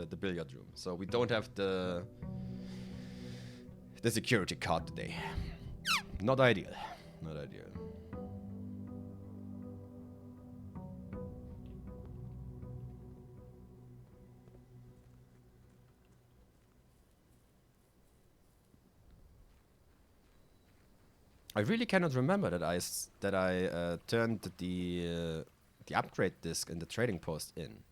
the billiard room. So we don't have the security card today. Not ideal. Not ideal. I really cannot remember that I turned the upgrade disc in the trading post in.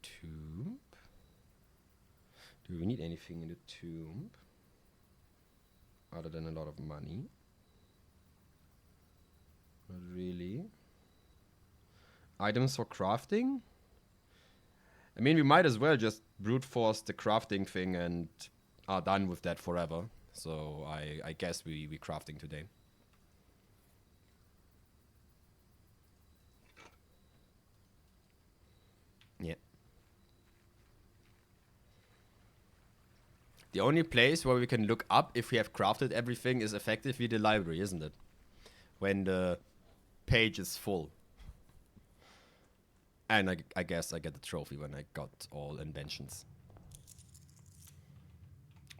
Tomb. Do we need anything in the tomb other than a lot of money? Not really. Items for crafting? I mean, we might as well just brute force the crafting thing and are done with that forever. So I guess we crafting today. Yeah. The only place where we can look up if we have crafted everything is effectively the library, isn't it? When the page is full. And I guess I get the trophy when I got all inventions.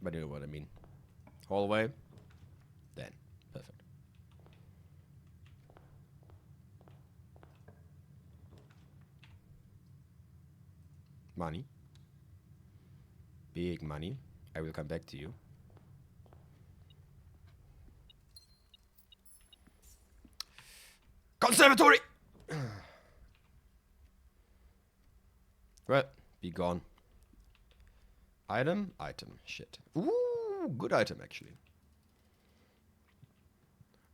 But you know what I mean. Hallway. Then. Perfect. Money. Big money. I will come back to you. Conservatory! Well, be gone. Item? Item. Shit. Ooh, good item, actually.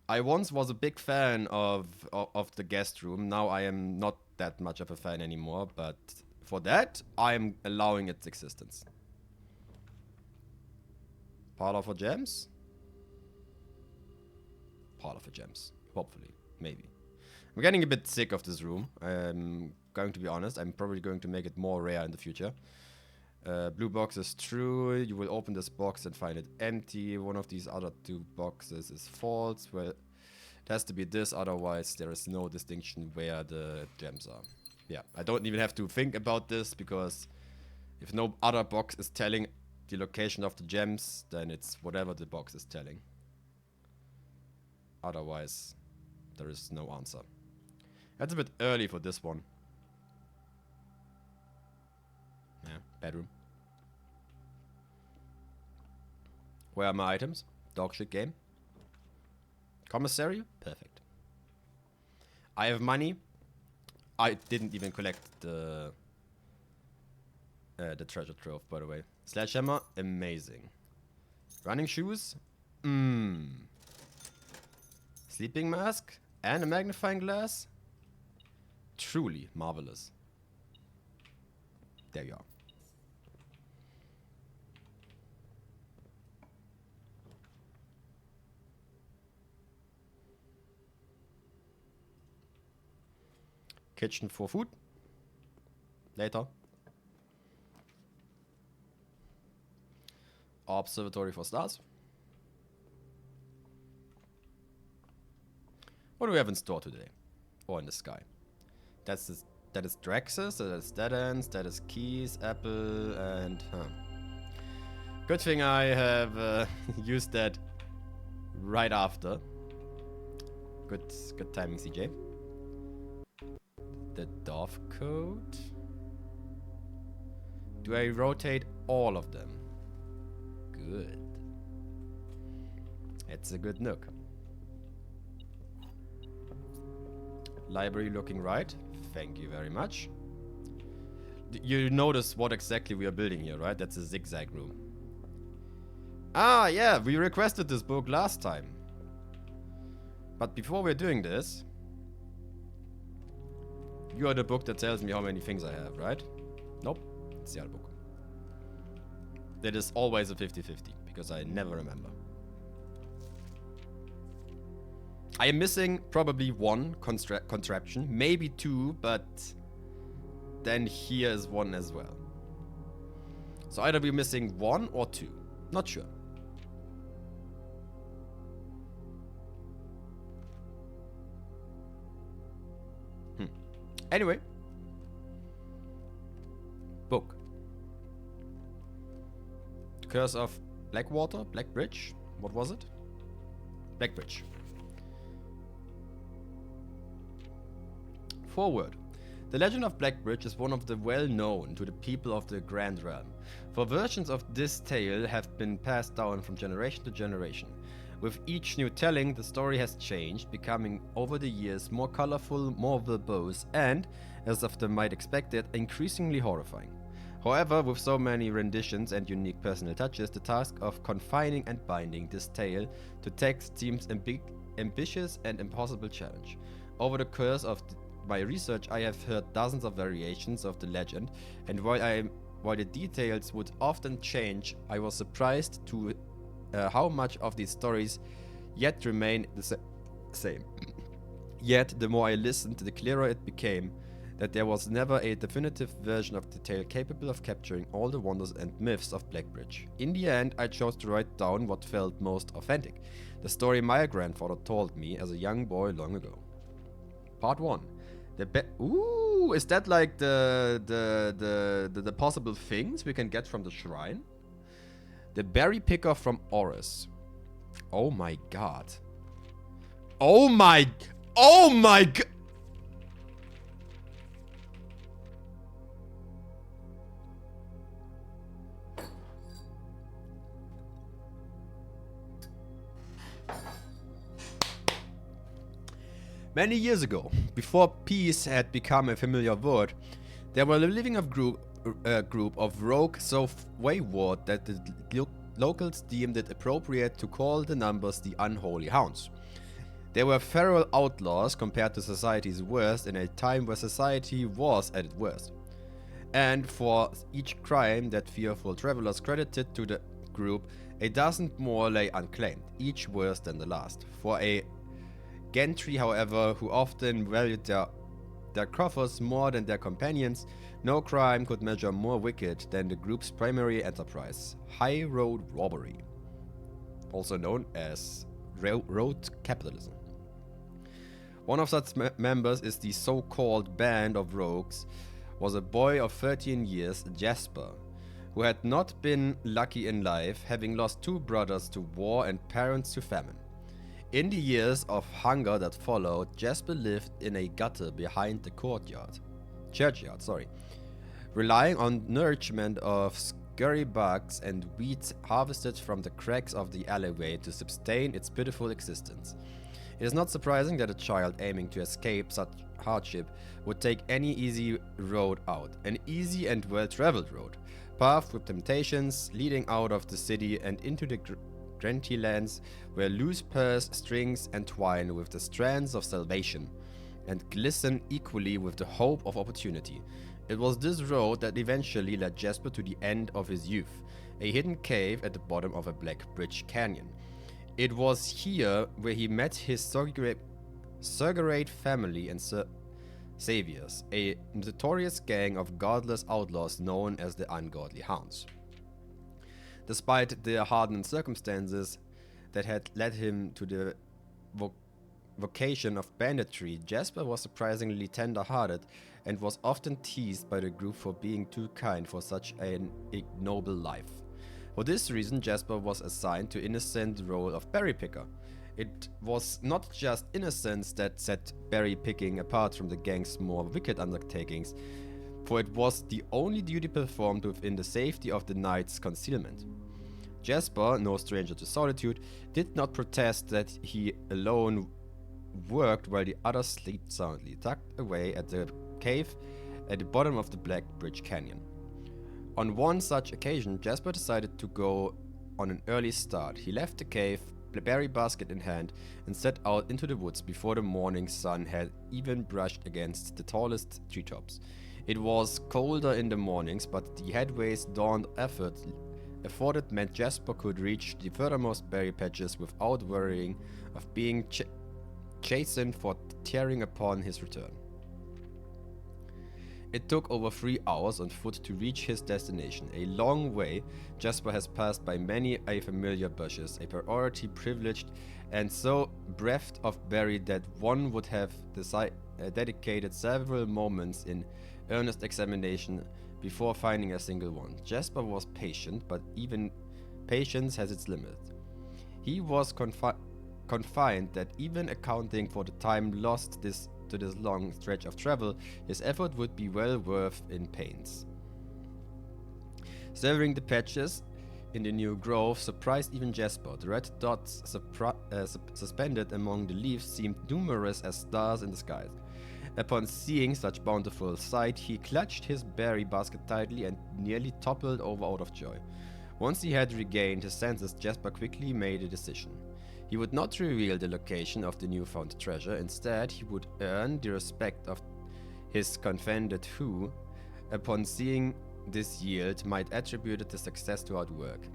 I once was a big fan of the guest room. Now I am not that much of a fan anymore, but for that, I am allowing its existence. Parlor for gems? Parlor for gems. Hopefully. Maybe. I'm getting a bit sick of this room. I'm going to be honest. I'm probably going to make it more rare in the future. Blue box is true. You will open this box and find it empty. One of these other two boxes is false. Well, it has to be this. Otherwise, there is no distinction where the gems are. Yeah, I don't even have to think about this because if no other box is telling the location of the gems, then it's whatever the box is telling. Otherwise, there is no answer. That's a bit early for this one. Yeah, bedroom. Where are my items? Dog shit game. Commissary? Perfect. I have money. I didn't even collect the treasure trove, by the way. Sledgehammer? Amazing. Running shoes? Sleeping mask? And a magnifying glass? Truly marvelous. There you are. Kitchen for food. Later. Observatory for stars. What do we have in store today? Or in the sky? That is Draxus, that is Dead Ends, that is Keys, Apple, and... Good thing I have used that right after. Good timing, CJ. The Dove Coat. Do I rotate all of them? Good. It's a good nook. Library looking right. Thank you very much. You notice what exactly we are building here, right? That's a zigzag room. Ah, yeah, we requested this book last time. But before we're doing this, you are the book that tells me how many things I have, right? Nope, it's the other book. That is always a 50-50, because I never remember. I am missing probably one contraption, maybe two, but then here is one as well. So either we're missing one or two. Not sure. Anyway. Book. Curse of Blackwater? Blackbridge? What was it? Blackbridge. Forward. The legend of Blackbridge is one of the well-known to the people of the Grand Realm, for versions of this tale have been passed down from generation to generation. With each new telling, the story has changed, becoming over the years more colorful, more verbose, and, as often might expected, increasingly horrifying. However, with so many renditions and unique personal touches, the task of confining and binding this tale to text seems ambitious and impossible challenge. Over the course of my research, I have heard dozens of variations of the legend, and while the details would often change, I was surprised to how much of these stories yet remain the same. Yet, the more I listened, the clearer it became that there was never a definitive version of the tale capable of capturing all the wonders and myths of Blackbridge. In the end, I chose to write down what felt most authentic, the story my grandfather told me as a young boy long ago. Part 1. Ooh, is that like the possible things we can get from the shrine? The berry picker from Oris. Oh my god. Oh my god. Many years ago, before peace had become a familiar word, there were living a group of rogues so wayward that the locals deemed it appropriate to call the numbers the Unholy Hounds. They were feral outlaws compared to society's worst in a time where society was at its worst. And for each crime that fearful travelers credited to the group, a dozen more lay unclaimed, each worse than the last. For a gentry, however, who often valued their coffers more than their companions, no crime could measure more wicked than the group's primary enterprise, high road robbery, also known as road capitalism. One of such members is the so-called band of rogues, was a boy of 13 years, Jasper, who had not been lucky in life, having lost 2 brothers to war and parents to famine. In the years of hunger that followed, Jasper lived in a gutter behind the churchyard, relying on nourishment of scurry bugs and weeds harvested from the cracks of the alleyway to sustain its pitiful existence. It is not surprising that a child aiming to escape such hardship would take any easy road out, an easy and well-traveled road, paved with temptations leading out of the city and into the Granty lands, where loose purse strings entwine with the strands of salvation and glisten equally with the hope of opportunity. It was this road that eventually led Jasper to the end of his youth, a hidden cave at the bottom of a Blackbridge canyon. It was here where he met his Surgerate family and saviors, a notorious gang of godless outlaws known as the Ungodly Hounds. Despite the hardened circumstances that had led him to the vocation of banditry, Jasper was surprisingly tender-hearted and was often teased by the group for being too kind for such an ignoble life. For this reason, Jasper was assigned to innocent role of berry picker. It was not just innocence that set berry picking apart from the gang's more wicked undertakings, for it was the only duty performed within the safety of the night's concealment. Jasper, no stranger to solitude, did not protest that he alone worked while the others slept soundly, tucked away at the cave at the bottom of the Blackbridge Canyon. On one such occasion, Jasper decided to go on an early start. He left the cave, berry basket in hand, and set out into the woods before the morning sun had even brushed against the tallest treetops. It was colder in the mornings, but the headway's dawned afforded meant Jasper could reach the furthermost berry patches without worrying of being chastened for tearing upon his return. It took over 3 hours on foot to reach his destination, a long way. Jasper has passed by many familiar bushes, a priority privileged and so bereft of berry that one would have dedicated several moments in earnest examination before finding a single one. Jasper was patient, but even patience has its limit. He was confined that even accounting for the time lost to this long stretch of travel, his effort would be well worth in pains. Surveying the patches in the new grove surprised even Jasper. The red dots suspended among the leaves seemed numerous as stars in the sky. Upon seeing such bountiful sight, he clutched his berry basket tightly and nearly toppled over out of joy. Once he had regained his senses, Jasper quickly made a decision. He would not reveal the location of the newfound treasure. Instead, he would earn the respect of his confidant who, upon seeing this yield, might attribute the success to hard work.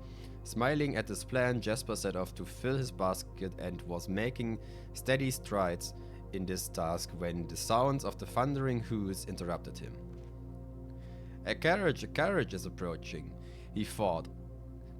Smiling at this plan, Jasper set off to fill his basket and was making steady strides in this task when the sounds of the thundering hoofs interrupted him. A carriage is approaching, he thought.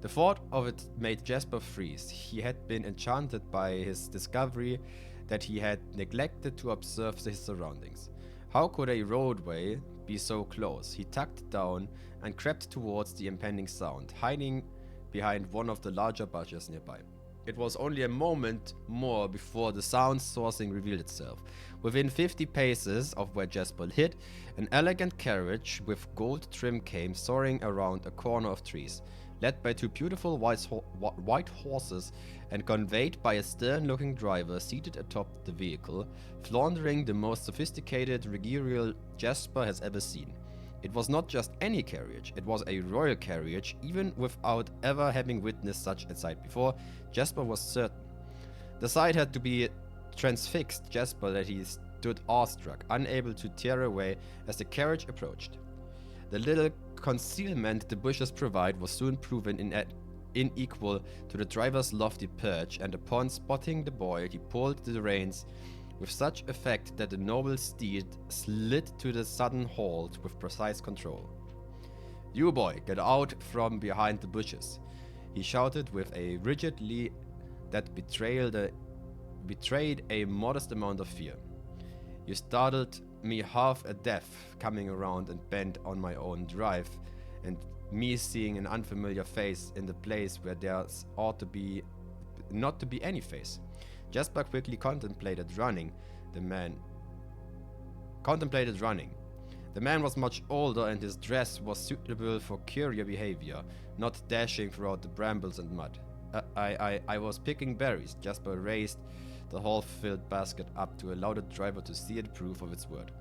The thought of it made Jasper freeze. He had been enchanted by his discovery that he had neglected to observe his surroundings. How could a roadway be so close? He tucked down and crept towards the impending sound, hiding behind one of the larger bushes nearby. It was only a moment more before the sound's sourcing revealed itself. Within 50 paces of where Jasper hid, an elegant carriage with gold trim came soaring around a corner of trees, led by two beautiful white horses and conveyed by a stern-looking driver seated atop the vehicle, flaunting the most sophisticated regalia Jasper has ever seen. It was not just any carriage, it was a royal carriage. Even without ever having witnessed such a sight before, Jasper was certain. The sight had to be transfixed Jasper that he stood awestruck, unable to tear away as the carriage approached. The little concealment the bushes provide was soon proven unequal to the driver's lofty perch, and upon spotting the boy, he pulled the reins with such effect that the noble steed slid to the sudden halt with precise control. "You boy, get out from behind the bushes," he shouted with a rigidity that betrayed a modest amount of fear. "You startled me half a death coming around and bent on my own drive, and me seeing an unfamiliar face in the place where there ought to be not to be any face." Jasper quickly contemplated running. The man was much older, and his dress was suitable for courier behavior, not dashing throughout the brambles and mud. I was picking berries." Jasper raised the half-filled basket up to allow the driver to see it proof of its word.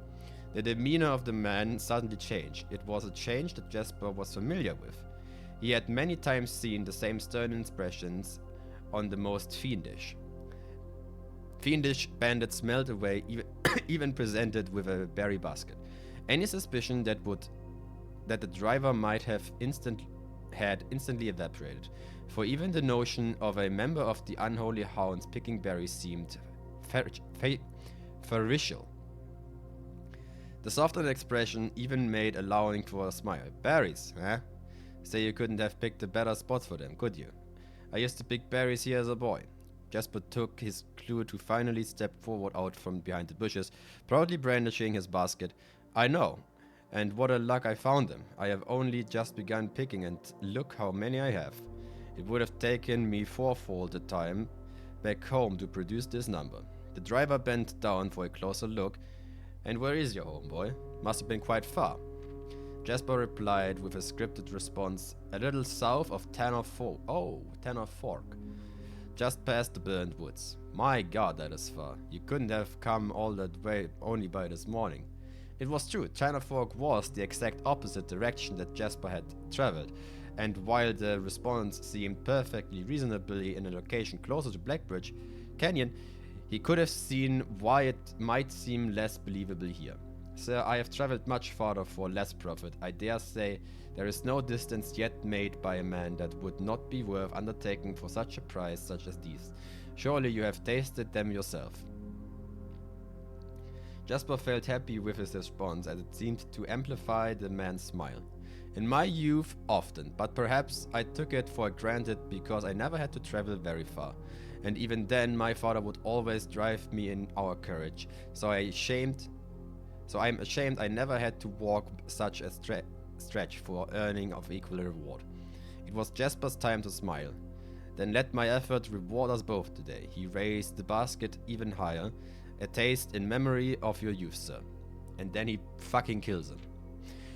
The demeanor of the man suddenly changed. It was a change that Jasper was familiar with. He had many times seen the same stern expressions on the most fiendish bandits melt away, even presented with a berry basket. Any suspicion that the driver might have instantly evaporated, for even the notion of a member of the unholy hounds picking berries seemed ferocious. The softened expression even made allowing for a smile. "Berries, eh? Say you couldn't have picked a better spot for them, could you? I used to pick berries here as a boy." Jasper took his clue to finally step forward out from behind the bushes, proudly brandishing his basket. "I know, and what a luck I found them. I have only just begun picking, and look how many I have. It would have taken me fourfold the time back home to produce this number." The driver bent down for a closer look. "And where is your home, boy? Must have been quite far." Jasper replied with a scripted response. "A little south of Tanner Fork. Just past the burned woods." "My God, that is far. You couldn't have come all that way only by this morning." It was true. Tanner Fork was the exact opposite direction that Jasper had traveled, and while the response seemed perfectly reasonably in a location closer to Blackbridge Canyon, he could have seen why it might seem less believable here. "Sir, I have traveled much farther for less profit. I dare say there is no distance yet made by a man that would not be worth undertaking for such a price such as these. Surely you have tasted them yourself." Jasper felt happy with his response, as it seemed to amplify the man's smile. "In my youth, often, but perhaps I took it for granted because I never had to travel very far. And even then, my father would always drive me in our carriage. So I'm ashamed I never had to walk such a stretch for earning of equal reward. It was Jasper's time to smile. Then let my effort reward us both today. He raised the basket even higher. A taste in memory of your youth, sir. And then he fucking kills him.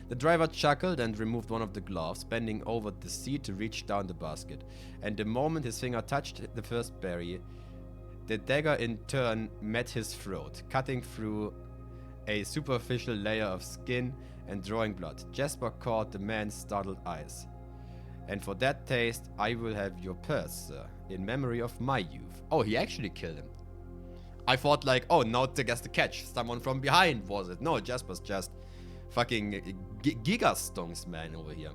The driver chuckled and removed one of the gloves, bending over the seat to reach down the basket. And the moment his finger touched the first berry, the dagger in turn met his throat, cutting through a superficial layer of skin and drawing blood. Jasper caught the man's startled eyes. And for that taste, I will have your purse, sir, in memory of my youth. Oh, he actually killed him. I thought like, oh, now to guess the catch. Someone from behind, was it? No, Jasper's just fucking gigastonks man over here.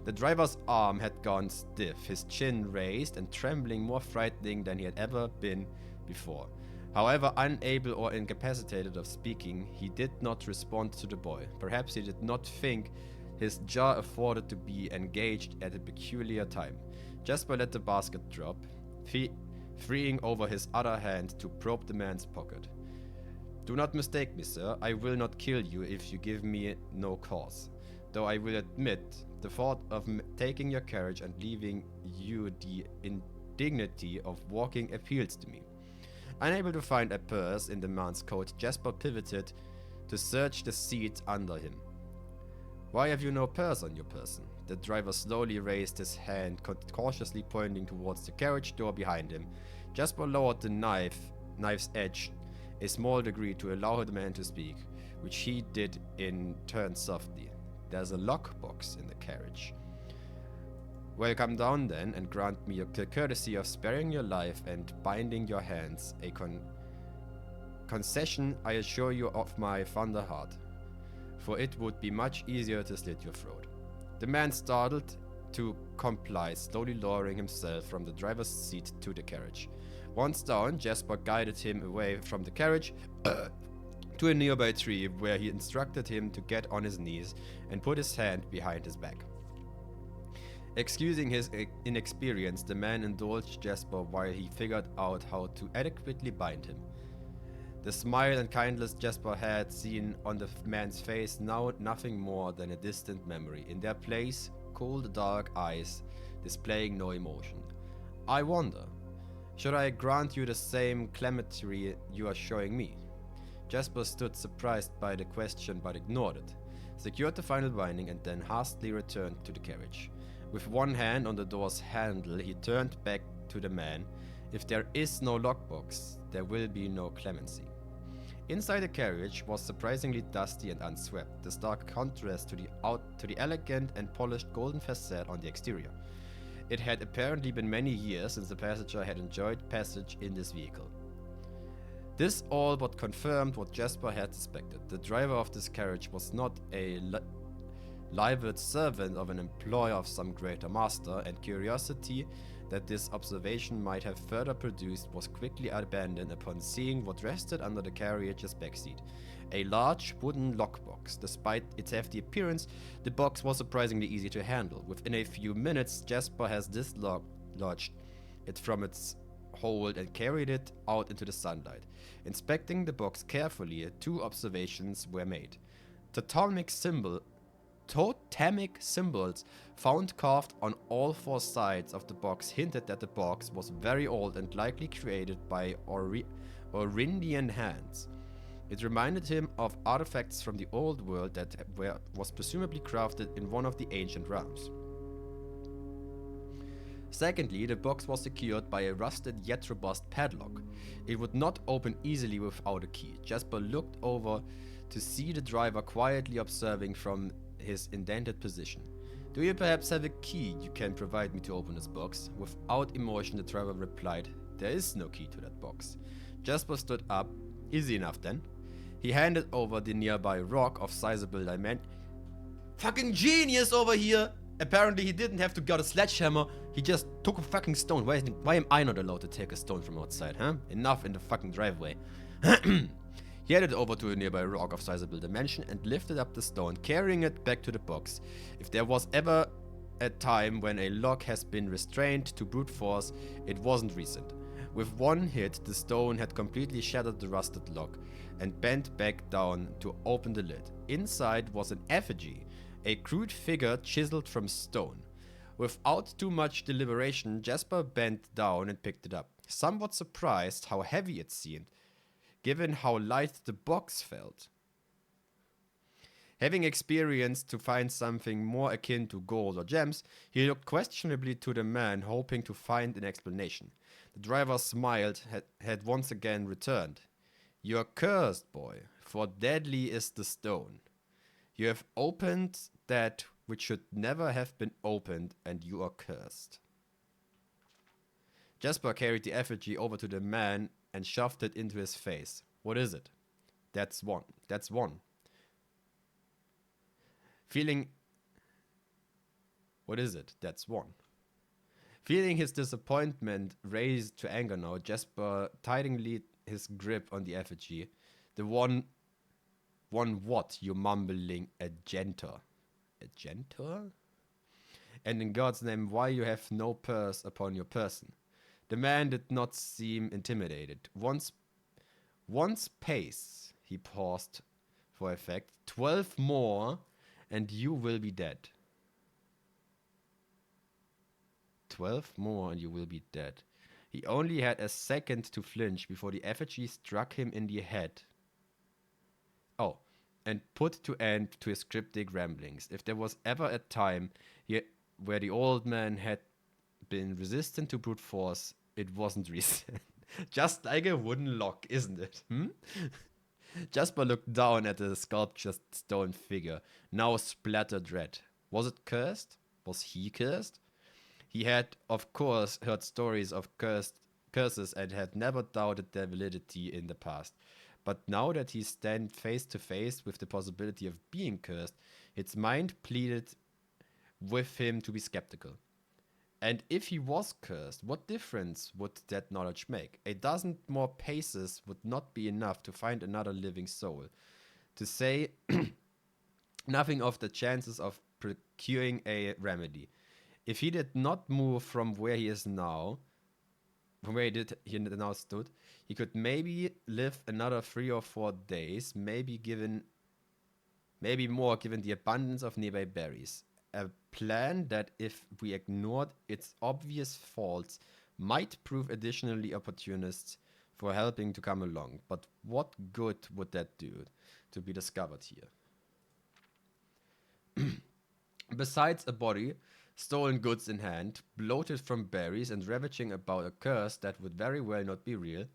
The driver's arm had gone stiff, his chin raised and trembling, more frightening than he had ever been before. However, unable or incapacitated of speaking, he did not respond to the boy. Perhaps he did not think his jaw afforded to be engaged at a peculiar time. Jasper let the basket drop, freeing over his other hand to probe the man's pocket. Do not mistake me, sir. I will not kill you if you give me no cause. Though I will admit, the thought of taking your carriage and leaving you the indignity of walking appeals to me. Unable to find a purse in the man's coat, Jasper pivoted to search the seat under him. Why have you no purse on your person? The driver slowly raised his hand, cautiously pointing towards the carriage door behind him. Jasper lowered the knife's edge a small degree to allow the man to speak, which he did in turn softly. There's a lockbox in the carriage. Well, come down then and grant me the courtesy of sparing your life and binding your hands, a concession I assure you of my fonder heart, for it would be much easier to slit your throat. The man startled to comply, slowly lowering himself from the driver's seat to the carriage. Once down, Jasper guided him away from the carriage to a nearby tree, where he instructed him to get on his knees and put his hand behind his back. Excusing his inexperience, the man indulged Jasper while he figured out how to adequately bind him. The smile and kindness Jasper had seen on the man's face now nothing more than a distant memory. In their place, cold dark eyes displaying no emotion. I wonder, should I grant you the same clemency you are showing me? Jasper stood surprised by the question but ignored it, secured the final binding and then hastily returned to the carriage. With one hand on the door's handle, he turned back to the man. If there is no lockbox, there will be no clemency. Inside the carriage was surprisingly dusty and unswept, the stark contrast to the elegant and polished golden facade on the exterior. It had apparently been many years since the passenger had enjoyed passage in this vehicle. This all but confirmed what Jasper had suspected. The driver of this carriage was not a livered servant of an employer of some greater master, and curiosity that this observation might have further produced was quickly abandoned upon seeing what rested under the carriage's backseat. A large wooden lockbox. Despite its hefty appearance, the box was surprisingly easy to handle. Within a few minutes, Jasper has dislodged it from its hold and carried it out into the sunlight. Inspecting the box carefully, two observations were made. Totemic symbols found carved on all four sides of the box hinted that the box was very old and likely created by Orindian hands. It reminded him of artifacts from the old world that was presumably crafted in one of the ancient realms. Secondly, the box was secured by a rusted yet robust padlock. It would not open easily without a key. Jasper looked over to see the driver quietly observing from his indented position. Do you perhaps have a key you can provide me to open this box? Without emotion, the driver replied, there is no key to that box. Jasper stood up. Easy enough then. He handed over the nearby rock of sizable dimension. Fucking genius over here! Apparently he didn't have to get a sledgehammer, he just took a fucking stone. Why am I not allowed to take a stone from outside, huh? Enough in the fucking driveway. He handed it over to a nearby rock of sizable dimension and lifted up the stone, carrying it back to the box. If there was ever a time when a lock has been restrained to brute force, it wasn't recent. With one hit, the stone had completely shattered the rusted lock and bent back down to open the lid. Inside was an effigy, a crude figure chiseled from stone. Without too much deliberation, Jasper bent down and picked it up, somewhat surprised how heavy it seemed, given how light the box felt. Having experienced to find something more akin to gold or gems, he looked questionably to the man, hoping to find an explanation. The driver smiled, had once again returned. "You're cursed, boy, for deadly is the stone. You have opened that which should never have been opened, and you are cursed." Jasper carried the effigy over to the man and shoved it into his face. "What is it?" That's one. That's one. Feeling... What is it? That's one. Feeling his disappointment raised to anger now, Jasper tightened his grip on the effigy. "The one what, you mumbling agenter?" Agenter? "And in God's name, why you have no purse upon your person?" The man did not seem intimidated. Once pace, he paused for effect. 12 more, and you will be dead. 12 more, and you will be dead. He only had a second to flinch before the effigy struck him in the head. Oh, and put to end to his cryptic ramblings. If there was ever a time where the old man had been resistant to brute force, it wasn't recent. Just like a wooden lock, isn't it? Jasper looked down at the sculptured stone figure, now splattered red. Was it cursed? Was he cursed? He had, of course, heard stories of curses and had never doubted their validity in the past. But now that he stand face to face with the possibility of being cursed, his mind pleaded with him to be skeptical. And if he was cursed, what difference would that knowledge make? A dozen more paces would not be enough to find another living soul. To say nothing of the chances of procuring a remedy. If he did not move from where he now stood, he could maybe live another 3 or 4 days, maybe more given the abundance of nearby berries. A plan that, if we ignored its obvious faults, might prove additionally opportunists for helping to come along. But what good would that do to be discovered here? Besides a body, stolen goods in hand, bloated from berries and ravaging about a curse that would very well not be real,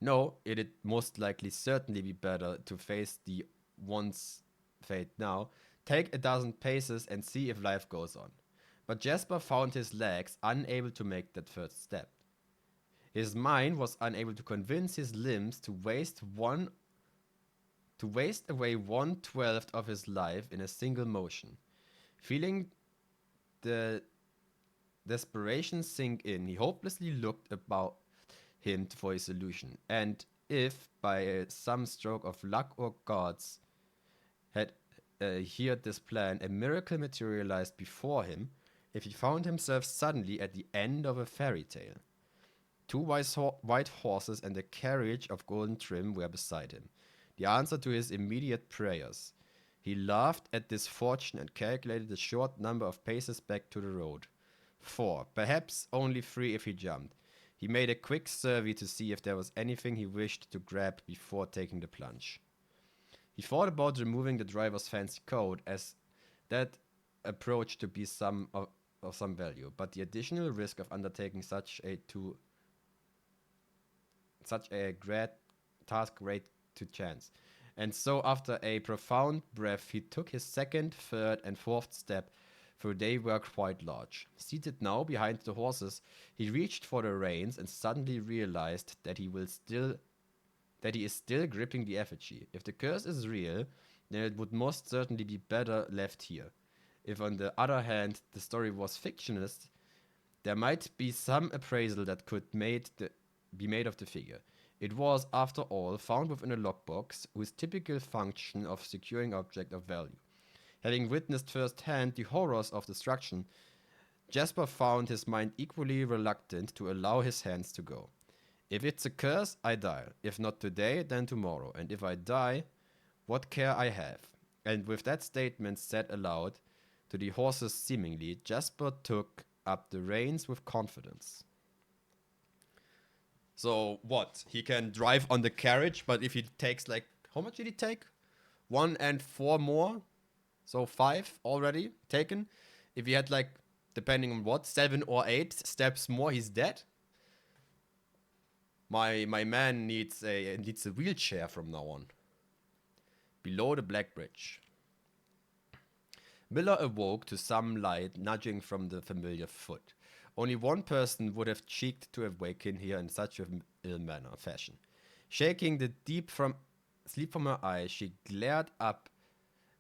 no, it'd most likely certainly be better to face the once fate now, take a dozen paces and see if life goes on. But Jasper found his legs unable to make that first step. His mind was unable to convince his limbs to waste away 1/12 of his life in a single motion. Feeling the desperation sink in, he hopelessly looked about him for a solution. And if, by some stroke of luck or gods, had heard this plan, a miracle materialized before him, if he found himself suddenly at the end of a fairy tale. 2 white horses and a carriage of golden trim were beside him, the answer to his immediate prayers. He laughed at this fortune and calculated the short number of paces back to the road. 4, perhaps only 3 if he jumped. He made a quick survey to see if there was anything he wished to grab before taking the plunge. He thought about removing the driver's fancy coat, as that approached to be of some value, but the additional risk of undertaking such a great task great to chance. And so, after a profound breath, he took his second, third, and fourth step, for they were quite large. Seated now behind the horses, he reached for the reins and suddenly realized that he is still gripping the effigy. If the curse is real, then it would most certainly be better left here. If, on the other hand, the story was fictionist, there might be some appraisal that could be made of the figure. It was, after all, found within a lockbox, whose typical function of securing object of value. Having witnessed firsthand the horrors of destruction, Jasper found his mind equally reluctant to allow his hands to go. If it's a curse, I die. If not today, then tomorrow. And if I die, what care I have? And with that statement said aloud to the horses seemingly, Jasper took up the reins with confidence. So what? He can drive on the carriage, but if he takes like, how much did he take? 1 and 4 more? So 5 already taken. If he had like, depending on what, 7 or 8 steps more, he's dead. My man needs a wheelchair from now on. Below the Black Bridge. Miller awoke to some light nudging from the familiar foot. Only one person would have cheeked to awaken here in such an ill manner fashion. Shaking the sleep from her eyes, she glared up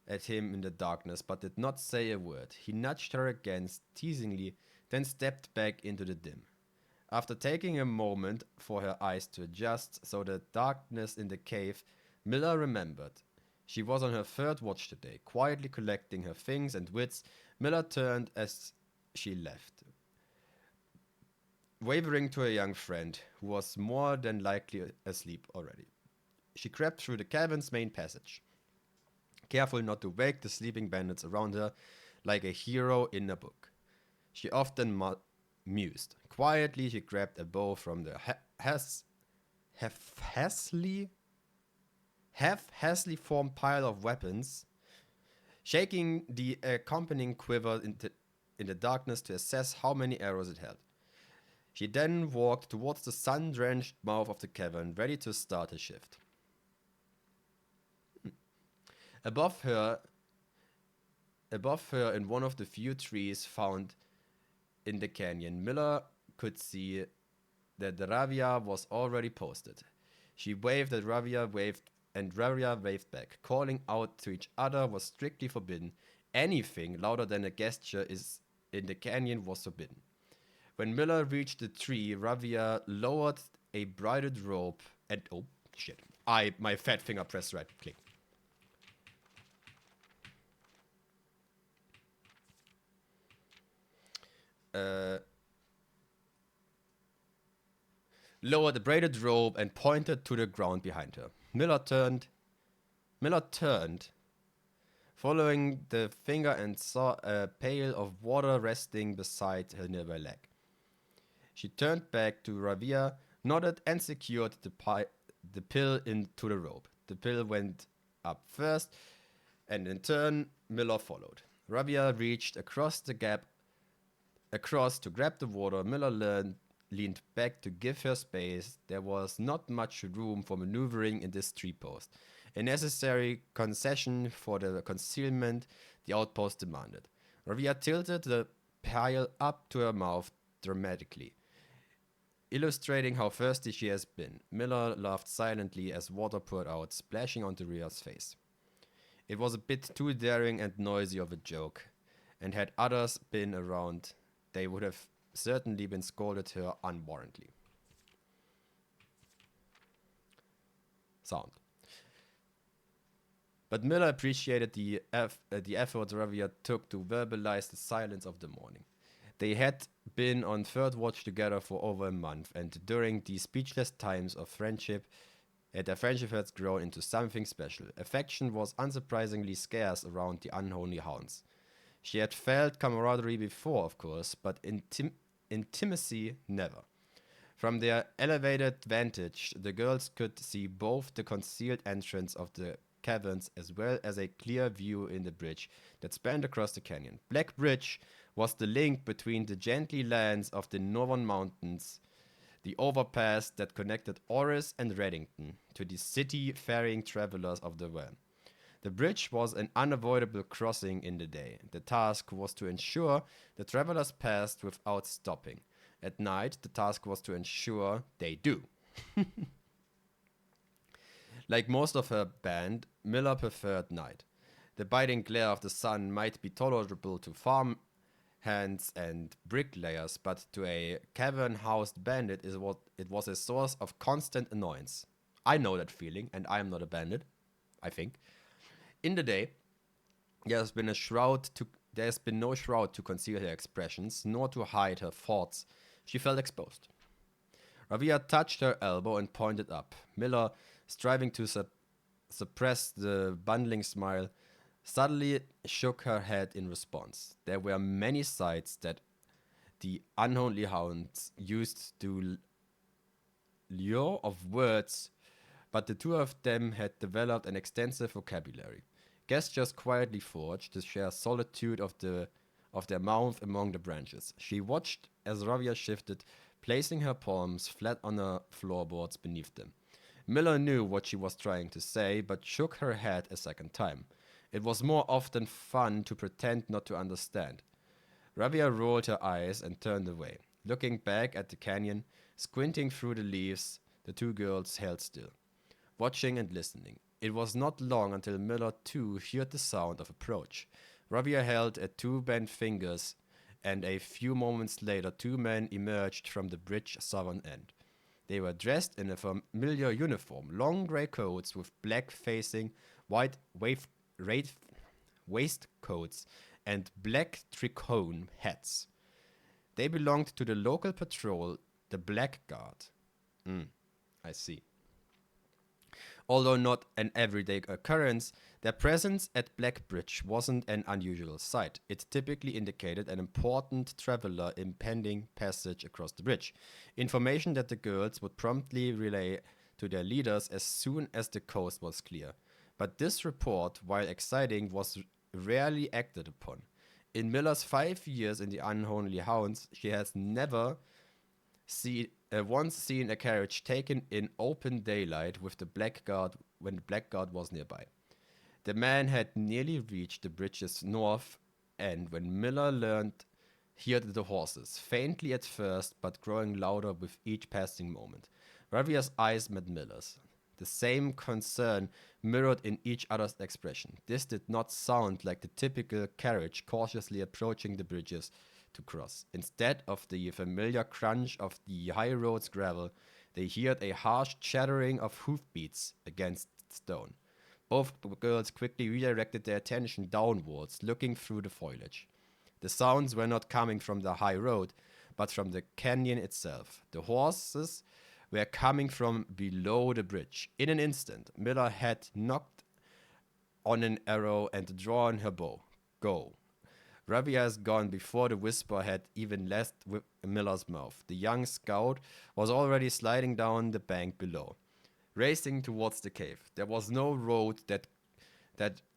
at him in the darkness, but did not say a word. He nudged her again, teasingly, then stepped back into the dim. After taking a moment for her eyes to adjust so the darkness in the cave, Miller remembered. She was on her third watch today. Quietly collecting her things and wits, Miller turned as she left, wavering to a young friend who was more than likely asleep already. She crept through the cavern's main passage, careful not to wake the sleeping bandits around her like a hero in a book. She often mused. Quietly, she grabbed a bow from the half-hastily formed pile of weapons, shaking the accompanying quiver in the darkness to assess how many arrows it held. She then walked towards the sun-drenched mouth of the cavern, ready to start her shift. Above her, in one of the few trees found in the canyon, Miller could see that Ravia was already posted. She waved at Ravia, and Ravia waved back. Calling out to each other was strictly forbidden. Anything louder than a gesture in the canyon was forbidden. When Miller reached the tree, Ravia lowered a braided rope and oh shit! My fat finger pressed right click. Lowered the braided rope and pointed to the ground behind her. Miller turned, following the finger, and saw a pail of water resting beside her nearby leg. She turned back to Ravia, nodded, and secured the pill into the rope. The pill went up first, and in turn, Miller followed. Ravia reached across to grab the water. Miller leaned back to give her space. There was not much room for maneuvering in this tree post, a necessary concession for the concealment the outpost demanded. Ravia tilted the pile up to her mouth dramatically, illustrating how thirsty she has been. Miller laughed silently as water poured out, splashing onto Ria's face. It was a bit too daring and noisy of a joke, and had others been around, they would have certainly been scolded her unwarrantably. Sound. But Miller appreciated the effort Ravia took to verbalize the silence of the morning. They had been on third watch together for over a month, and during these speechless times of friendship, their friendship had grown into something special. Affection was unsurprisingly scarce around the unholy hounds. She had felt camaraderie before, of course, but intimacy never. From their elevated vantage, the girls could see both the concealed entrance of the caverns as well as a clear view in the bridge that spanned across the canyon. Black Bridge was the link between the gently lands of the northern mountains, the overpass that connected Oris and Reddington to the city-faring travelers of the realm. The bridge was an unavoidable crossing in the day. The task was to ensure the travelers passed without stopping. At night, the task was to ensure they do. Like most of her band, Miller preferred night. The biting glare of the sun might be tolerable to farm hands and bricklayers, but to a cavern-housed bandit it was a source of constant annoyance. I know that feeling, and I am not a bandit, I think. In the day, there has been no shroud to conceal her expressions, nor to hide her thoughts. She felt exposed. Ravia touched her elbow and pointed up. Miller, striving to suppress the bundling smile, suddenly shook her head in response. There were many sights that the unholy hounds used to lure of words, but the two of them had developed an extensive vocabulary. Gestures quietly forged the sheer solitude of their mouth among the branches. She watched as Ravia shifted, placing her palms flat on the floorboards beneath them. Miller knew what she was trying to say, but shook her head a second time. It was more often fun to pretend not to understand. Ravia rolled her eyes and turned away. Looking back at the canyon, squinting through the leaves, the two girls held still, watching and listening. It was not long until Miller too heard the sound of approach. Ravia held at two bent fingers, and a few moments later 2 men emerged from the bridge's southern end. They were dressed in a familiar uniform, long grey coats with black facing, white waistcoats, and black tricorn hats. They belonged to the local patrol, the Black Guard. I see. Although not an everyday occurrence, their presence at Black Bridge wasn't an unusual sight. It typically indicated an important traveler impending passage across the bridge, information that the girls would promptly relay to their leaders as soon as the coast was clear. But this report, while exciting, was rarely acted upon. In Miller's 5 years in the Unholy Hounds, she has never once seen a carriage taken in open daylight with the Blackguard when the Blackguard was nearby. The man had nearly reached the bridge's north end when Miller heard the horses, faintly at first, but growing louder with each passing moment. Ravia's eyes met Miller's. The same concern mirrored in each other's expression. This did not sound like the typical carriage cautiously approaching the bridges to cross. Instead of the familiar crunch of the high road's gravel, they heard a harsh chattering of hoofbeats against stone. Both girls quickly redirected their attention downwards, looking through the foliage. The sounds were not coming from the high road, but from the canyon itself. The horses were coming from below the bridge. In an instant, Miller had knocked on an arrow and drawn her bow. Go. Ravia has gone before the whisper had even left Miller's mouth. The young scout was already sliding down the bank below, racing towards the cave. There was no road that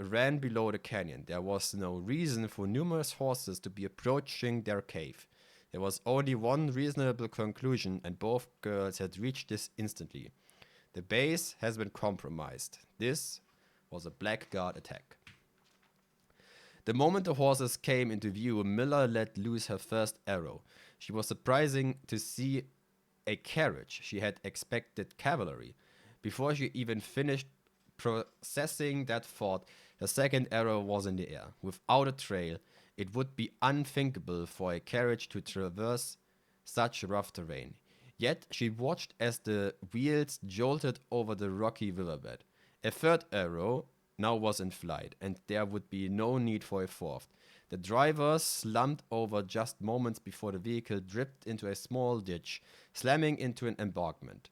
ran below the canyon. There was no reason for numerous horses to be approaching their cave. There was only one reasonable conclusion, and both girls had reached this instantly. The base has been compromised. This was a Blackguard attack. The moment the horses came into view, Miller let loose her first arrow. She was surprising to see a carriage. She had expected cavalry. Before she even finished processing that thought, the second arrow was in the air. Without a trail, it would be unthinkable for a carriage to traverse such rough terrain. Yet she watched as the wheels jolted over the rocky riverbed. A third arrow now was in flight, and there would be no need for a fourth. The driver slumped over just moments before the vehicle dripped into a small ditch, slamming into an embankment.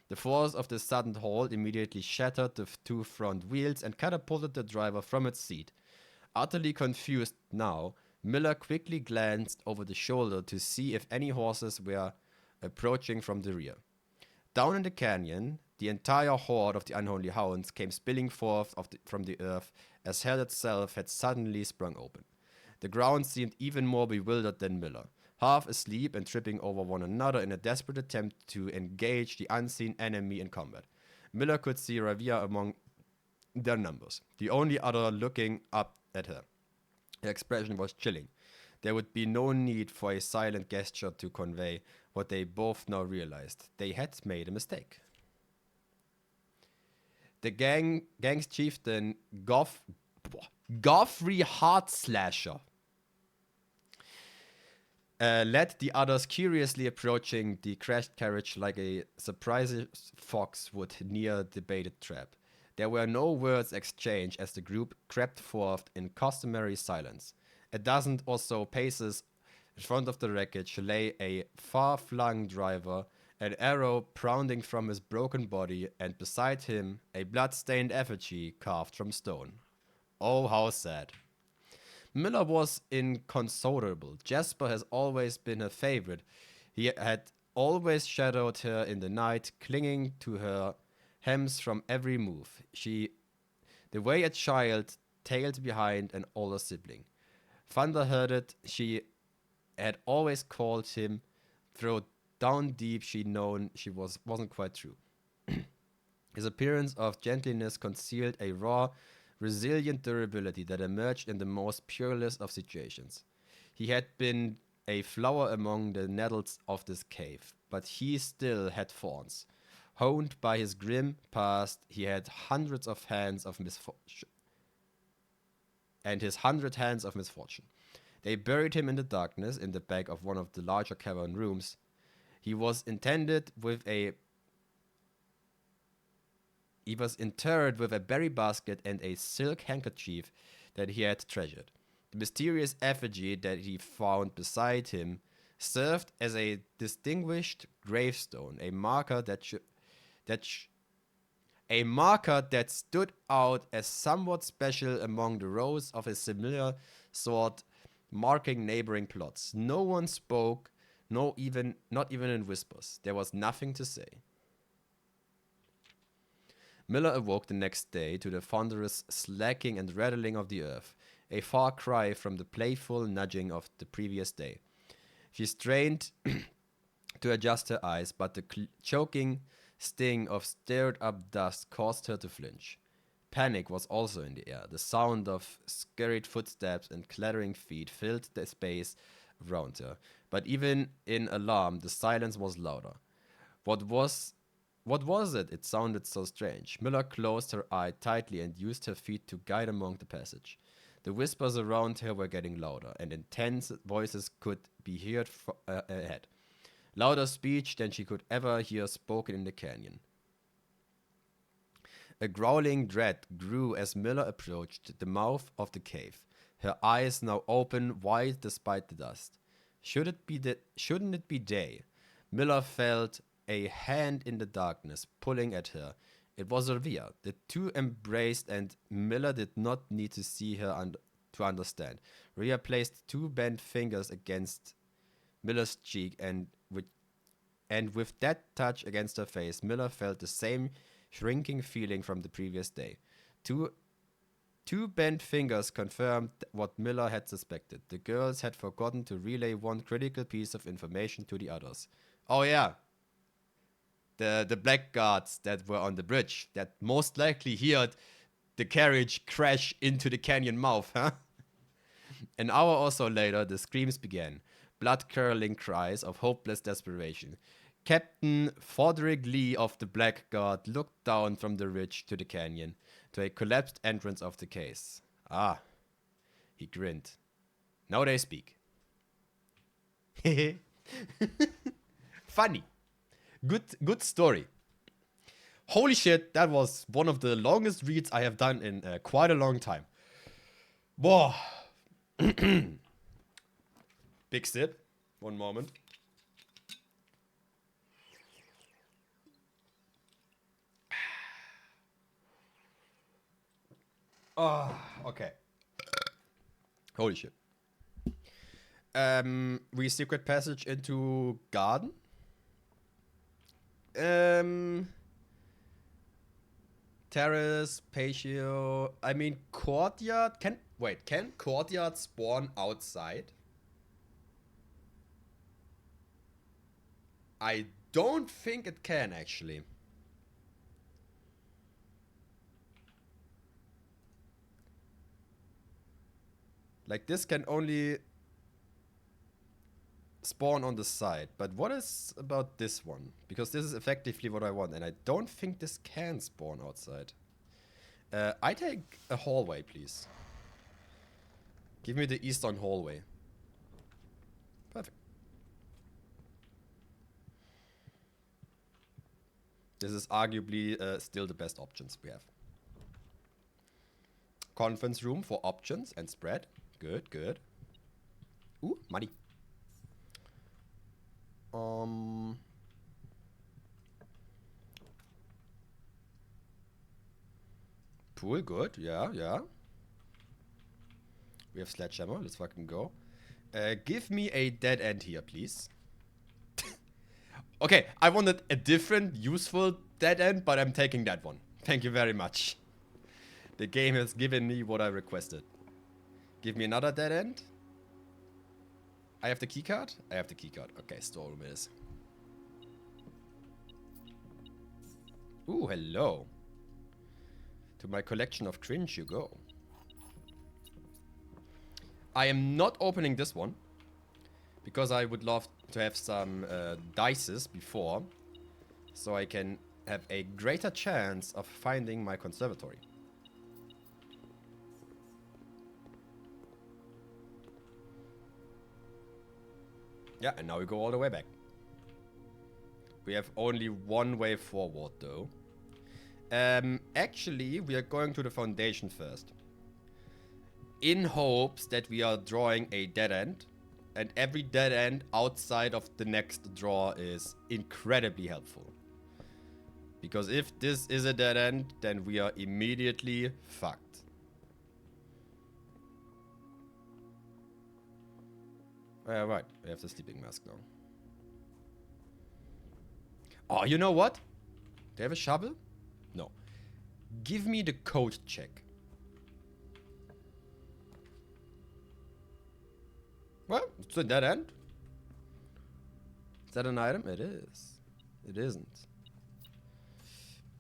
The force of the sudden halt immediately shattered the two front wheels and catapulted the driver from its seat. Utterly confused now, Miller quickly glanced over the shoulder to see if any horses were approaching from the rear. Down in the canyon, the entire horde of the Unholy Hounds came spilling forth from the earth as hell itself had suddenly sprung open. The ground seemed even more bewildered than Miller, half asleep and tripping over one another in a desperate attempt to engage the unseen enemy in combat. Miller could see Ravia among their numbers, the only other looking up at her. Her expression was chilling. There would be no need for a silent gesture to convey what they both now realized. They had made a mistake. The gang's chieftain, Goffrey Heartslasher, led the others curiously approaching the crashed carriage like a surprised fox would near the baited trap. There were no words exchanged as the group crept forth in customary silence. A dozen or so paces in front of the wreckage lay a far-flung driver an arrow pounding from his broken body, and beside him a blood-stained effigy carved from stone. Oh, how sad. Miller was inconsolable. Jasper has always been her favorite. He had always shadowed her in the night, clinging to her hems from every move. The way a child tailed behind an older sibling. Thunder heard it. She had always called him, though down deep she wasn't quite true. His appearance of gentleness concealed a raw, resilient durability that emerged in the most peerless of situations. He had been a flower among the nettles of this cave, but he still had thorns. Honed by his grim past, he had hundreds of hands of misfortune. And his 100 hands of misfortune. They buried him in the darkness in the back of one of the larger cavern rooms. He was interred with a berry basket and a silk handkerchief that he had treasured. The mysterious effigy that he found beside him served as a distinguished gravestone, a marker that stood out as somewhat special among the rows of a similar sort marking neighboring plots. No one spoke, not even in whispers. There was nothing to say. Miller awoke the next day to the thunderous slacking and rattling of the earth, a far cry from the playful nudging of the previous day. She strained to adjust her eyes, but the choking sting of stirred-up dust caused her to flinch. Panic was also in the air. The sound of scurried footsteps and clattering feet filled the space around her. But even in alarm, the silence was louder. What was it? It sounded so strange. Miller closed her eye tightly and used her feet to guide along the passage. The whispers around her were getting louder, and intense voices could be heard ahead. Louder speech than she could ever hear spoken in the canyon. A growling dread grew as Miller approached the mouth of the cave, her eyes now open wide despite the dust. Shouldn't it be day? Miller felt a hand in the darkness pulling at her. It was Rhea. The two embraced, and Miller did not need to see her to understand. Rhea placed two bent fingers against Miller's cheek, and with that touch against her face, Miller felt the same shrinking feeling from the previous day. Two bent fingers confirmed what Miller had suspected. The girls had forgotten to relay one critical piece of information to the others. Oh yeah, the blackguards that were on the bridge that most likely heard the carriage crash into the canyon mouth, huh? An hour or so later, the screams began, blood-curdling cries of hopeless desperation. Captain Frederick Lee of the Blackguard looked down from the ridge to the canyon, to a collapsed entrance of the case. Ah, he grinned. Now they speak. Funny. Good story. Holy shit, that was one of the longest reads I have done in quite a long time. Boah. Big sip. One moment. Oh, okay. Holy shit. We secret passage into garden. Terrace, patio. I mean, courtyard. Can courtyard spawn outside? I don't think it can, actually. Like, this can only spawn on the side. But what is about this one? Because this is effectively what I want, and I don't think this can spawn outside. I take a hallway, please. Give me the eastern hallway. Perfect. This is arguably still the best options we have. Conference room for options and spread. Good, good. Ooh, money. Pool, good. Yeah, yeah. We have Sledgehammer. Let's fucking go. Give me a dead end here, please. Okay, I wanted a different, useful dead end, but I'm taking that one. Thank you very much. The game has given me what I requested. Give me another dead end. I have the keycard? I have the keycard. Okay, storeroom it is. Ooh, hello. To my collection of cringe you go. I am not opening this one. Because I would love to have some dices before. So I can have a greater chance of finding my conservatory. Yeah, and now we go all the way back. We have only one way forward, though. Actually, we are going to the foundation first. In hopes that we are drawing a dead end. And every dead end outside of the next draw is incredibly helpful. Because if this is a dead end, then we are immediately fucked. Right, we have the sleeping mask now. Oh, you know what? Do they have a shovel? No. Give me the code check. Well, it's a dead end. Is that an item? It is. It isn't.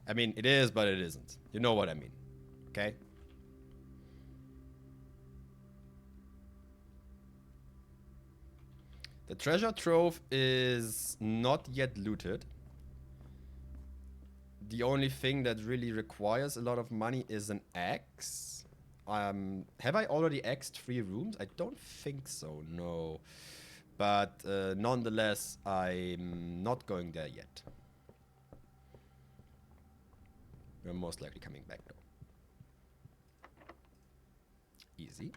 I mean, it is, but it isn't. You know what I mean. Okay? The treasure trove is not yet looted. The only thing that really requires a lot of money is an axe. Have I already axed 3 rooms? I don't think so, no. But nonetheless, I'm not going there yet. We're most likely coming back though. Easy.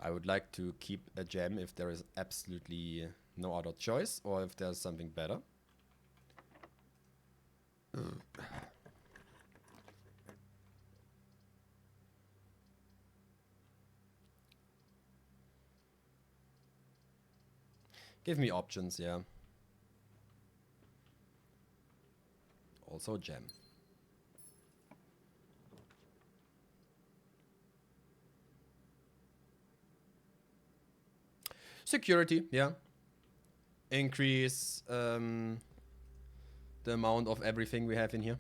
I would like to keep a gem if there is absolutely no other choice, or if there's something better. Give me options, yeah. Also gem. Security, yeah. Increase the amount of everything we have in here.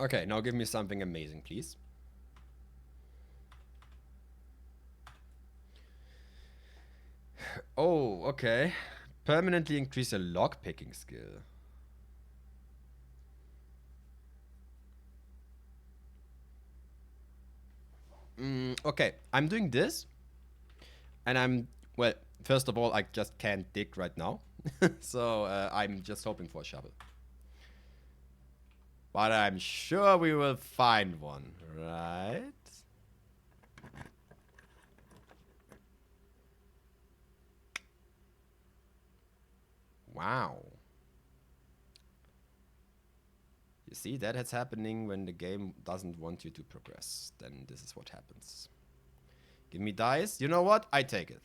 Okay, now give me something amazing, please. Oh, okay. Permanently increase a lockpicking skill. Okay, I'm doing this. And well, first of all, I just can't dig right now. So I'm just hoping for a shovel. But I'm sure we will find one, right? Wow. You see, that is happening when the game doesn't want you to progress. Then this is what happens. Give me dice. You know what? I take it.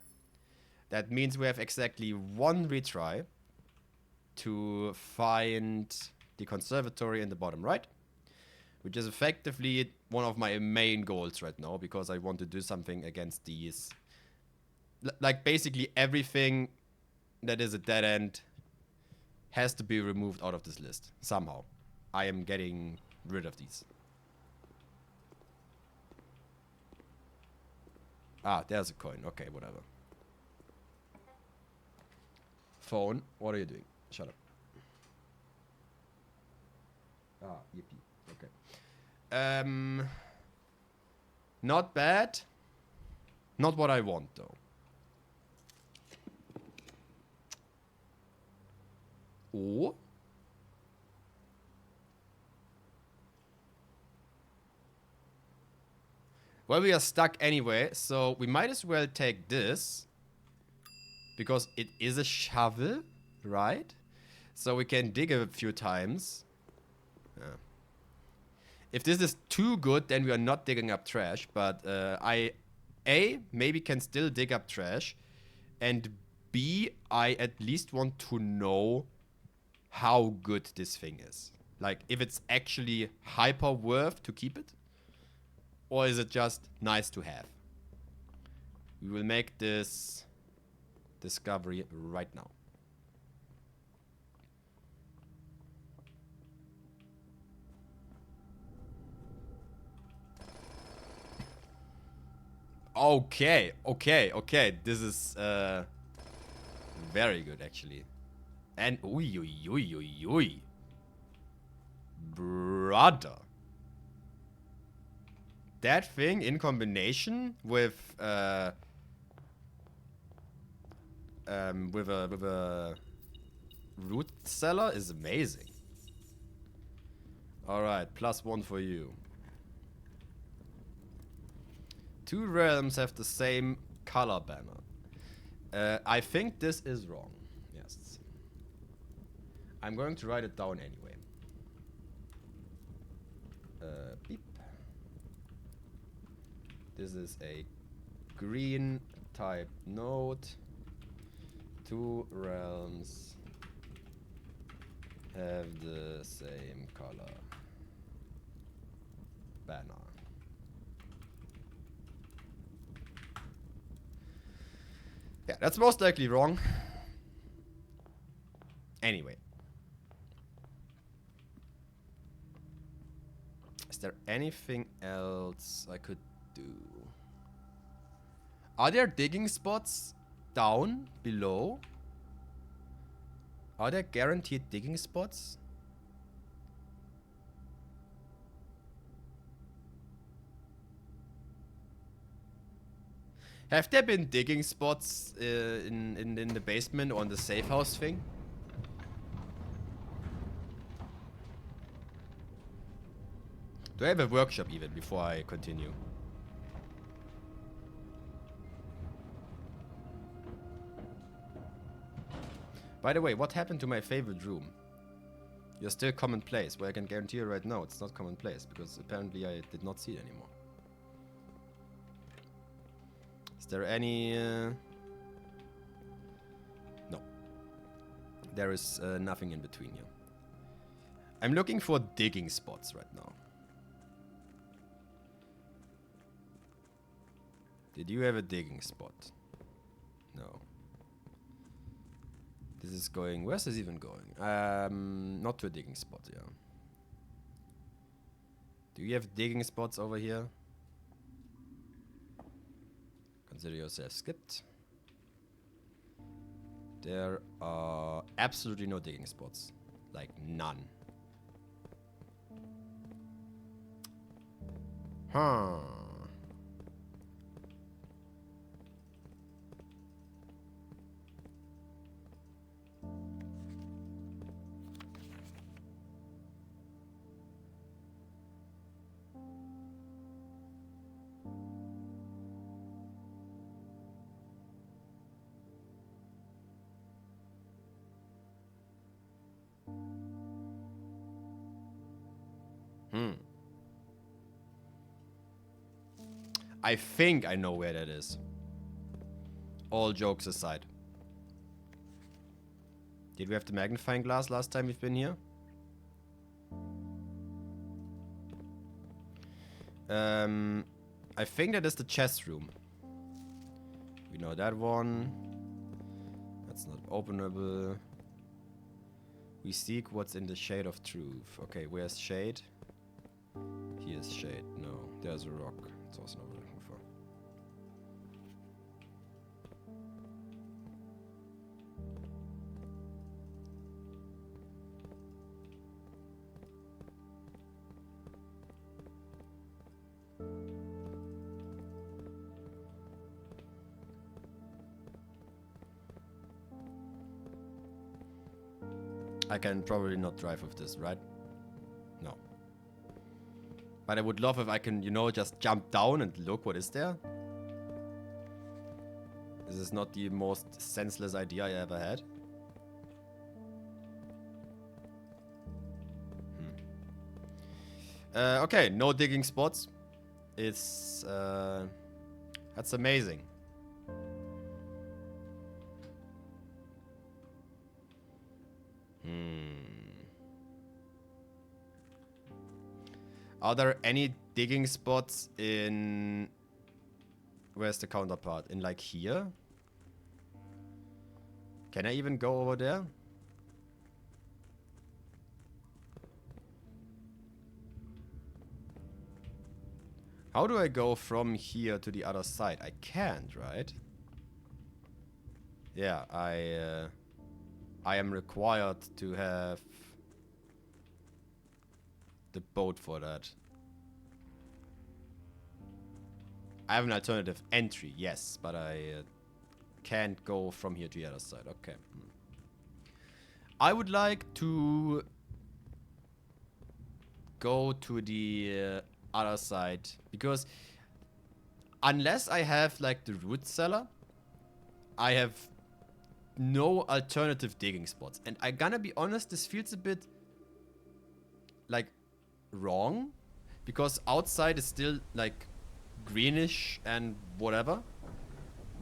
That means we have exactly 1 retry to find the conservatory in the bottom right. Which is effectively one of my main goals right now, because I want to do something against these. Like, basically everything that is a dead end has to be removed out of this list, somehow. I am getting rid of these. Ah, there's a coin. Okay, whatever. Phone, what are you doing? Shut up. Ah, yippee. Okay. Not bad. Not what I want, though. Oh. Well, we are stuck anyway, so we might as well take this. Because it is a shovel, right? So we can dig a few times. Yeah. If this is too good, then we are not digging up trash. But I, A, maybe can still dig up trash. And B, I at least want to know how good this thing is. Like, if it's actually hyper worth to keep it. Or is it just nice to have? We will make this discovery right now. Okay, okay, okay. This is very good actually. And oi oi oi oi oi. Brother. That thing in combination with a root cellar is amazing. Alright, +1 for you. 2 realms have the same color banner. I think this is wrong. Yes. I'm going to write it down anyway. Beep. This is a green type node. 2 realms have the same color banner. Yeah, that's most likely wrong. Anyway. Is there anything else I could do? Are there digging spots down below? Are there guaranteed digging spots? Have there been digging spots in the basement or in the safe house thing? Do I have a workshop even before I continue? By the way, what happened to my favorite room? You're still commonplace. Well, I can guarantee you right now it's not commonplace because apparently I did not see it anymore. Is there any... No. There is nothing in between here. I'm looking for digging spots right now. Did you have a digging spot? No. This is going... Where's this even going? Not to a digging spot, yeah. Do you have digging spots over here? Consider yourself skipped. There are absolutely no digging spots. Like, none. Huh. I think I know where that is. All jokes aside. Did we have the magnifying glass last time we've been here? I think that is the chess room. We know that one. That's not openable. We seek what's in the shade of truth. Okay, where's shade? Here's shade. No, there's a rock. It's also not what I'm looking for. I can probably not drive with this, right? No. But I would love if I can, you know, just jump down and look what is there. This is not the most senseless idea I ever had. Okay, no digging spots. It's that's amazing. Are there any digging spots in... Where's the counterpart? In like here? Can I even go over there? How do I go from here to the other side? I can't, right? Yeah, I am required to have the boat for that. I have an alternative entry, yes, but I can't go from here to the other side. Okay. I would like to go to the other side, because unless I have like the root cellar, I have no alternative digging spots. And I gonna be honest, this feels a bit like wrong, because outside is still like greenish and whatever,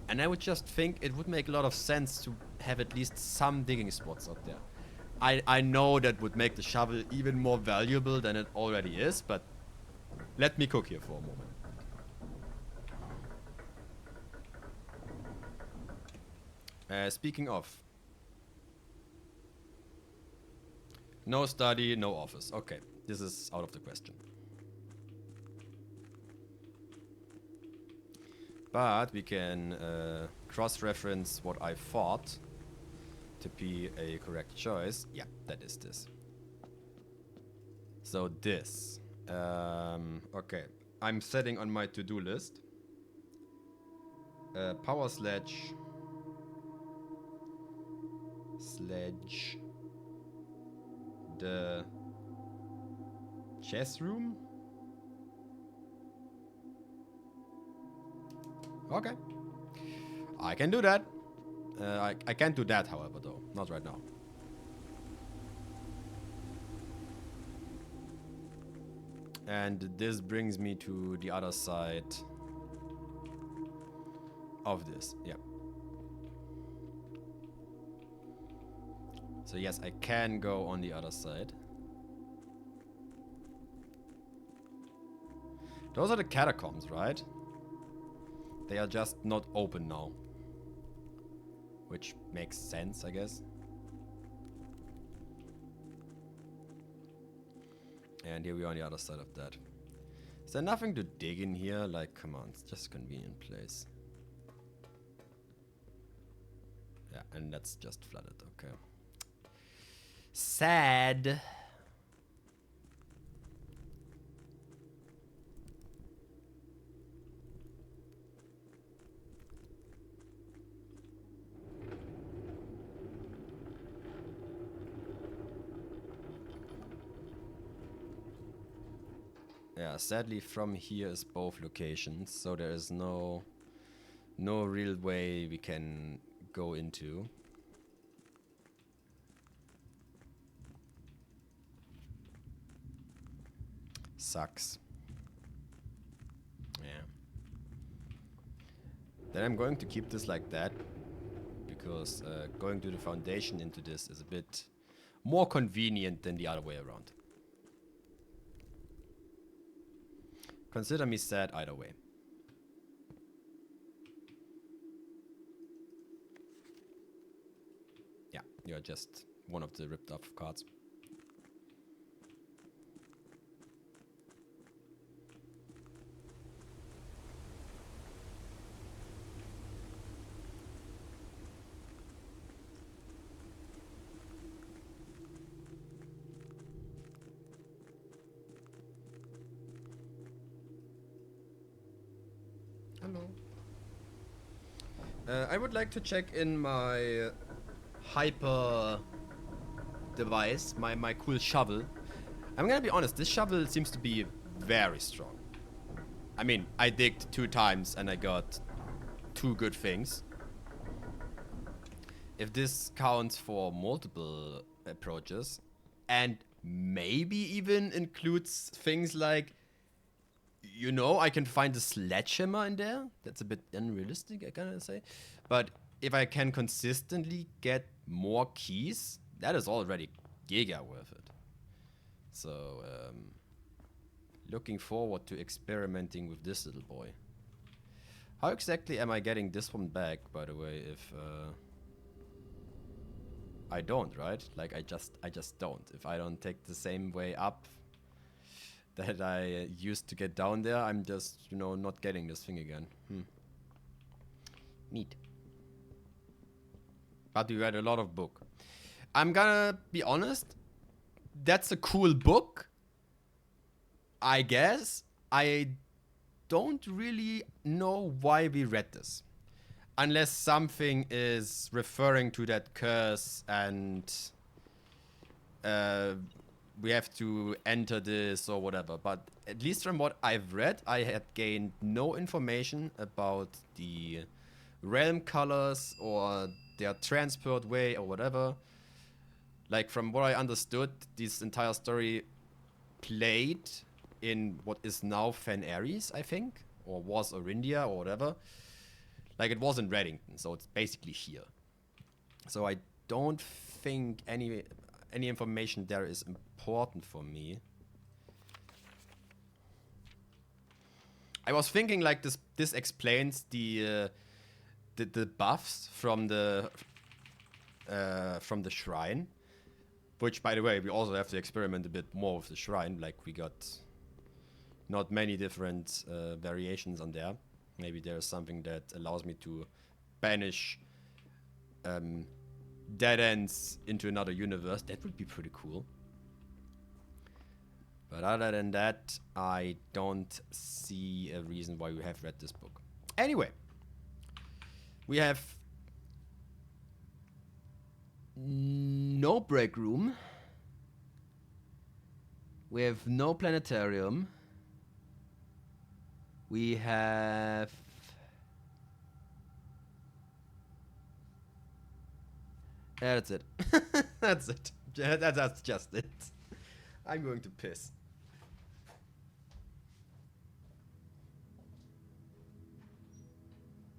and I would just think it would make a lot of sense to have at least some digging spots out there. I know that would make the shovel even more valuable than it already is, but let me cook here for a moment. Speaking of, no study, no office. Okay, this is out of the question. But we can cross-reference what I thought to be a correct choice. Yeah, that is this. So this. Okay, I'm setting on my to-do list. Power sledge. Sledge. The chess room. Okay. I can do that. I can't do that, however, though. Not right now. And this brings me to the other side of this. Yeah. So yes, I can go on the other side. Those are the catacombs, right? They are just not open now. Which makes sense, I guess. And here we are on the other side of that. Is there nothing to dig in here? Like, come on, it's just a convenient place. Yeah, and that's just flooded, okay. Sad. Yeah, sadly from here is both locations, so there is no real way we can go into. Sucks. Yeah. Then I'm going to keep this like that, because going to the foundation into this is a bit more convenient than the other way around. Consider me sad either way. Yeah, you're just one of the ripped off cards. Hello. I would like to check in my hyper device, my cool shovel. I'm gonna be honest, this shovel seems to be very strong. I mean, I digged 2 times and I got 2 good things. If this counts for multiple approaches, and maybe even includes things like, you know, I can find a sledgehammer in there. That's a bit unrealistic, I gotta say. But if I can consistently get more keys, that is already giga worth it. So, looking forward to experimenting with this little boy. How exactly am I getting this one back, by the way, if I don't, right? Like I just don't. If I don't take the same way up that I used to get down there, I'm just, you know, not getting this thing again. Neat. But you read a lot of book. I'm gonna be honest, that's a cool book, I guess. I don't really know why we read this. Unless something is referring to that curse and we have to enter this or whatever. But at least from what I've read, I had gained no information about the realm colors or their transport way or whatever. Like, from what I understood, this entire story played in what is now Fen Ares, I think, or was Orindia or whatever. Like, it was in Reddington, so it's basically here. So I don't think any information there is important for me. I was thinking like this explains the buffs from the shrine, which, by the way, we also have to experiment a bit more with the shrine. Like, we got not many different variations on there. Maybe there's something that allows me to banish dead ends into another universe. That would be pretty cool. But other than that, I don't see a reason why we have read this book. Anyway, we have no break room. We have no planetarium. We have... That's it. That's it. That's just it. I'm going to piss.